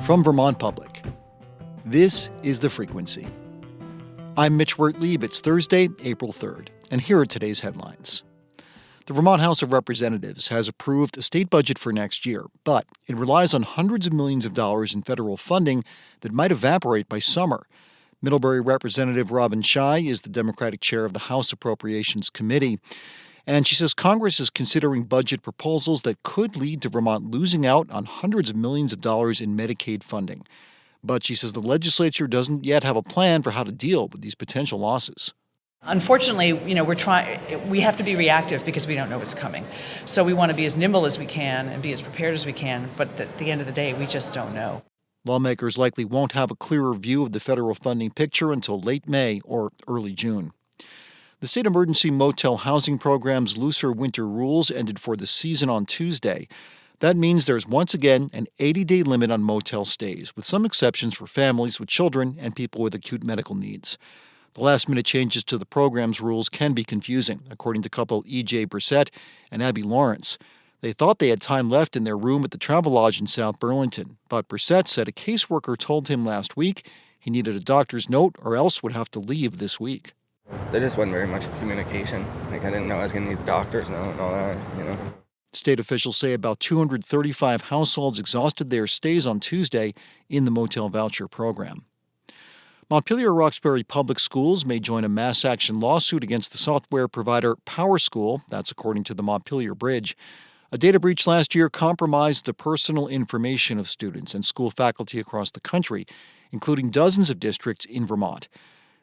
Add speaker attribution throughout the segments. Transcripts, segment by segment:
Speaker 1: From Vermont Public, this is The Frequency. I'm Mitch Wertlieb. It's Thursday, April 3rd, and here are today's headlines. The Vermont House of Representatives has approved a state budget for next year, but it relies on hundreds of millions of dollars in federal funding that might evaporate by summer. Middlebury Representative Robin Scheid is the Democratic chair of the House Appropriations Committee, and she says Congress is considering budget proposals that could lead to Vermont losing out on hundreds of millions of dollars in Medicaid funding. But she says the legislature doesn't yet have a plan for how to deal with these potential losses.
Speaker 2: Unfortunately, we have to be reactive because we don't know what's coming. So we want to be as nimble as we can and be as prepared as we can, but at the end of the day, we just don't know.
Speaker 1: Lawmakers likely won't have a clearer view of the federal funding picture until late May or early June. The state emergency motel housing program's looser winter rules ended for the season on Tuesday. That means there's once again an 80-day limit on motel stays, with some exceptions for families with children and people with acute medical needs. The last-minute changes to the program's rules can be confusing, according to couple E.J. Brissett and Abby Lawrence. They thought they had time left in their room at the Travelodge in South Burlington, but Brissett said a caseworker told him last week he needed a doctor's note or else would have to leave this week.
Speaker 3: There just wasn't very much communication. I didn't know I was going to need the doctor's note and all that,
Speaker 1: State officials say about 235 households exhausted their stays on Tuesday in the motel voucher program. Montpelier Roxbury Public Schools may join a mass action lawsuit against the software provider PowerSchool. That's according to the Montpelier Bridge. A data breach last year compromised the personal information of students and school faculty across the country, including dozens of districts in Vermont.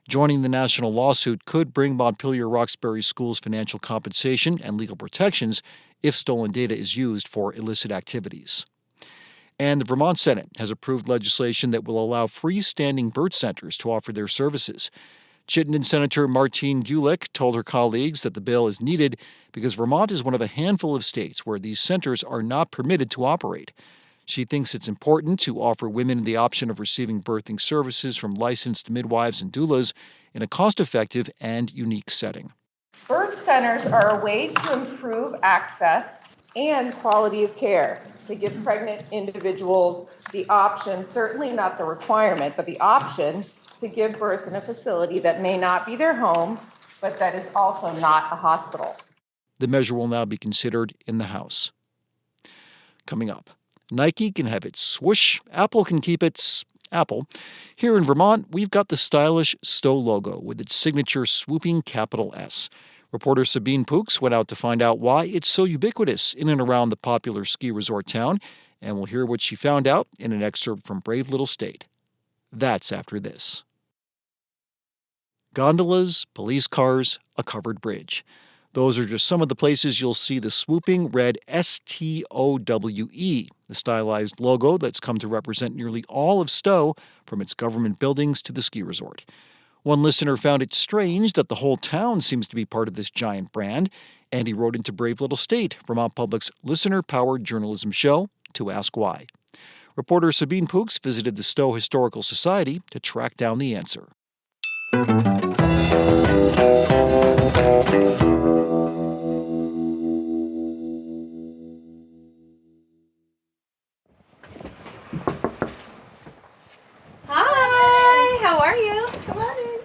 Speaker 1: Joining the national lawsuit could bring Montpelier Roxbury Schools financial compensation and legal protections if stolen data is used for illicit activities. And the Vermont Senate has approved legislation that will allow freestanding birth centers to offer their services. Chittenden Senator Martine Gulick told her colleagues that the bill is needed because Vermont is one of a handful of states where these centers are not permitted to operate. She thinks it's important to offer women the option of receiving birthing services from licensed midwives and doulas in a cost-effective and unique setting.
Speaker 4: Birth centers are a way to improve access and quality of care. They give pregnant individuals the option, certainly not the requirement, but the option to give birth in a facility that may not be their home, but that is also not a hospital.
Speaker 1: The measure will now be considered in the House. Coming up, Nike can have its swoosh, Apple can keep its Apple. Here in Vermont, we've got the stylish Stowe logo with its signature swooping capital S. Reporter Sabine Pooks went out to find out why it's so ubiquitous in and around the popular ski resort town, and we'll hear what she found out in an excerpt from Brave Little State. That's after this. Gondolas, police cars, a covered bridge. Those are just some of the places you'll see the swooping red STOWE, the stylized logo that's come to represent nearly all of Stowe, from its government buildings to the ski resort. One listener found it strange that the whole town seems to be part of this giant brand, and he wrote into Brave Little State, Vermont Public's listener-powered journalism show, to ask why. Reporter Sabine Pooks visited the Stowe Historical Society to track down the answer.
Speaker 5: Hi, how are you? Come on in.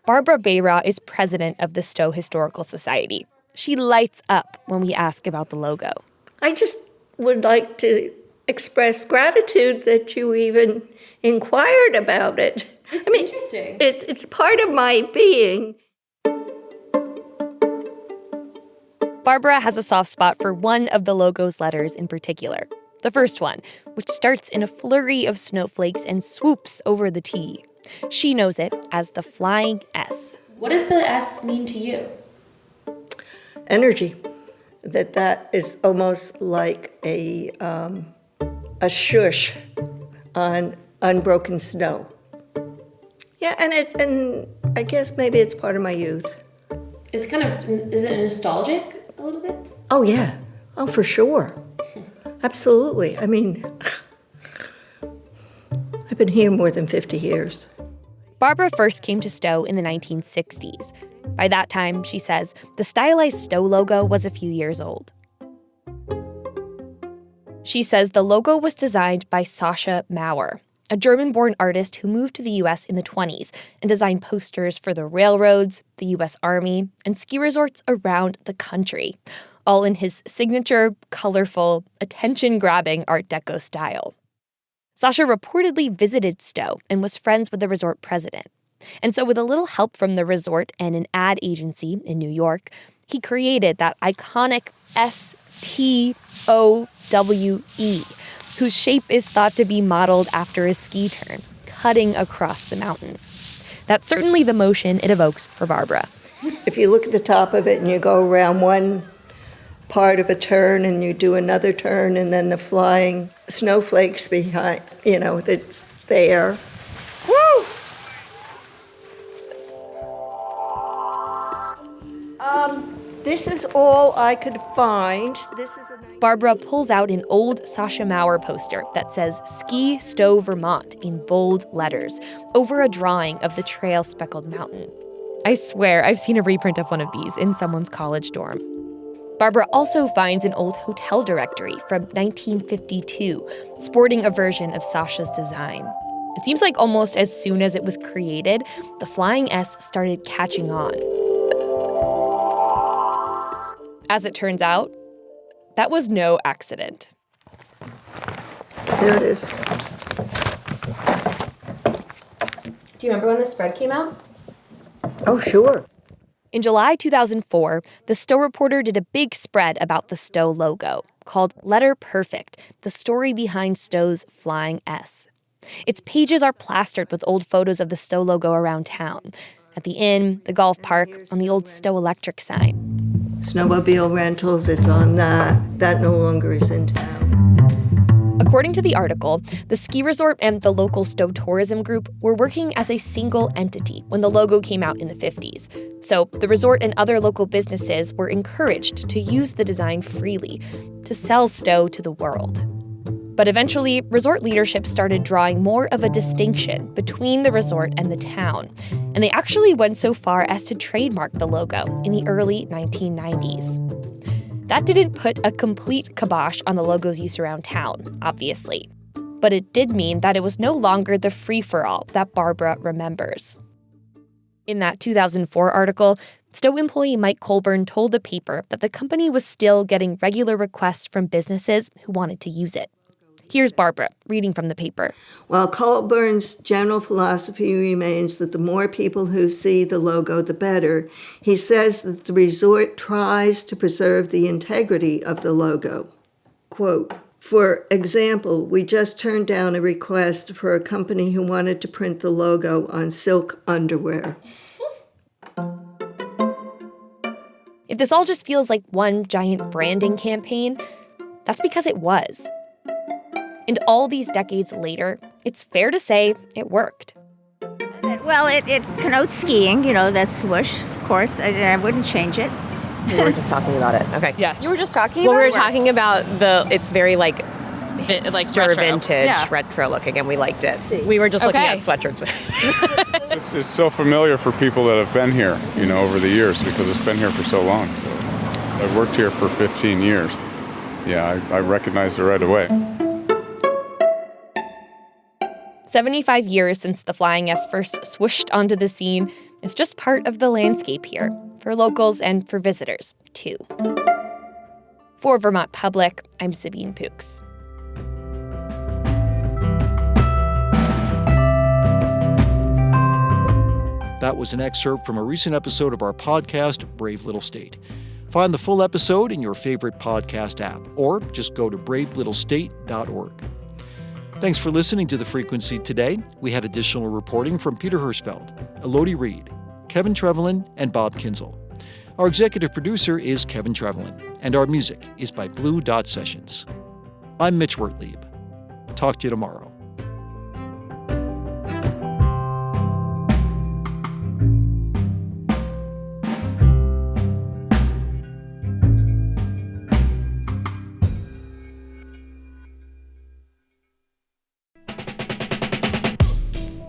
Speaker 5: Barbara Bayraw is president of the Stowe Historical Society. She lights up when we ask about the logo.
Speaker 6: I just would like to express gratitude that you even inquired about it.
Speaker 5: Interesting.
Speaker 6: It's part of my being.
Speaker 5: Barbara has a soft spot for one of the logo's letters in particular. The first one, which starts in a flurry of snowflakes and swoops over the T. She knows it as the Flying S.
Speaker 7: What does the S mean to you?
Speaker 6: Energy. That is almost like a shush on unbroken snow. Yeah, and I guess maybe it's part of my youth.
Speaker 7: Is it nostalgic a little bit?
Speaker 6: Oh, yeah. Oh, for sure. Absolutely. I mean, I've been here more than 50 years.
Speaker 5: Barbara first came to Stowe in the 1960s. By that time, she says, the stylized Stowe logo was a few years old. She says the logo was designed by Sascha Mauer, a German-born artist who moved to the U.S. in the 1920s and designed posters for the railroads, the U.S. Army, and ski resorts around the country, all in his signature, colorful, attention-grabbing Art Deco style. Sascha reportedly visited Stowe and was friends with the resort president. And so with a little help from the resort and an ad agency in New York, he created that iconic STOWE, whose shape is thought to be modeled after a ski turn, cutting across the mountain. That's certainly the motion it evokes for Barbara.
Speaker 6: If you look at the top of it and you go around one part of a turn and you do another turn and then the flying snowflakes behind, that's there. Woo! This is all I could find.
Speaker 5: Barbara pulls out an old Sascha Mauer poster that says Ski Stowe, Vermont in bold letters over a drawing of the trail-speckled mountain. I swear I've seen a reprint of one of these in someone's college dorm. Barbara also finds an old hotel directory from 1952, sporting a version of Sascha's design. It seems like almost as soon as it was created, the Flying S started catching on. As it turns out, that was no accident.
Speaker 6: There it is.
Speaker 7: Do you remember when the spread came out?
Speaker 6: Oh, sure.
Speaker 5: In July 2004, the Stowe Reporter did a big spread about the Stowe logo called Letter Perfect, the story behind Stowe's Flying S. Its pages are plastered with old photos of the Stowe logo around town. At the inn, the golf park, on the old Stowe Electric sign.
Speaker 6: Snowmobile rentals, it's on that. That no longer is in town.
Speaker 5: According to the article, the ski resort and the local Stowe Tourism Group were working as a single entity when the logo came out in the 50s. So the resort and other local businesses were encouraged to use the design freely, to sell Stowe to the world. But eventually, resort leadership started drawing more of a distinction between the resort and the town. And they actually went so far as to trademark the logo in the early 1990s. That didn't put a complete kibosh on the logo's use around town, obviously. But it did mean that it was no longer the free-for-all that Barbara remembers. In that 2004 article, Stowe employee Mike Colburn told the paper that the company was still getting regular requests from businesses who wanted to use it. Here's Barbara, reading from the paper.
Speaker 6: While Colburn's general philosophy remains that the more people who see the logo, the better, he says that the resort tries to preserve the integrity of the logo. Quote, for example, we just turned down a request for a company who wanted to print the logo on silk underwear.
Speaker 5: If this all just feels like one giant branding campaign, that's because it was. And all these decades later, it's fair to say it worked.
Speaker 8: Well, it connotes skiing, that swoosh, of course. I wouldn't change it.
Speaker 9: We were just talking about it. Okay.
Speaker 10: Yes.
Speaker 9: You were just talking about it? Well, we were talking about it's very retro. Vintage, retro looking, and we liked it. We were just looking at sweatshirts with it.
Speaker 11: It's so familiar for people that have been here, over the years, because it's been here for so long. So I've worked here for 15 years. Yeah, I recognized it right away.
Speaker 5: 75 years since the Flying S first swooshed onto the scene, it's just part of the landscape here, for locals and for visitors, too. For Vermont Public, I'm Sabine Pooks.
Speaker 1: That was an excerpt from a recent episode of our podcast, Brave Little State. Find the full episode in your favorite podcast app, or just go to bravelittlestate.org. Thanks for listening to The Frequency today. We had additional reporting from Peter Hirschfeld, Elodie Reed, Kevin Trevelyan, and Bob Kinzel. Our executive producer is Kevin Trevelyan, and our music is by Blue Dot Sessions. I'm Mitch Wertlieb. Talk to you tomorrow.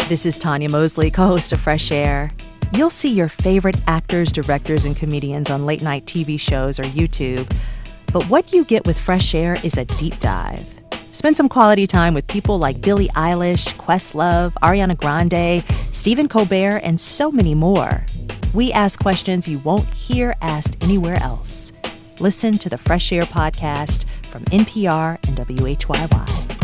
Speaker 12: This is Tanya Mosley, co-host of Fresh Air. You'll see your favorite actors, directors, and comedians on late-night TV shows or YouTube. But what you get with Fresh Air is a deep dive. Spend some quality time with people like Billie Eilish, Questlove, Ariana Grande, Stephen Colbert, and so many more. We ask questions you won't hear asked anywhere else. Listen to the Fresh Air podcast from NPR and WHYY.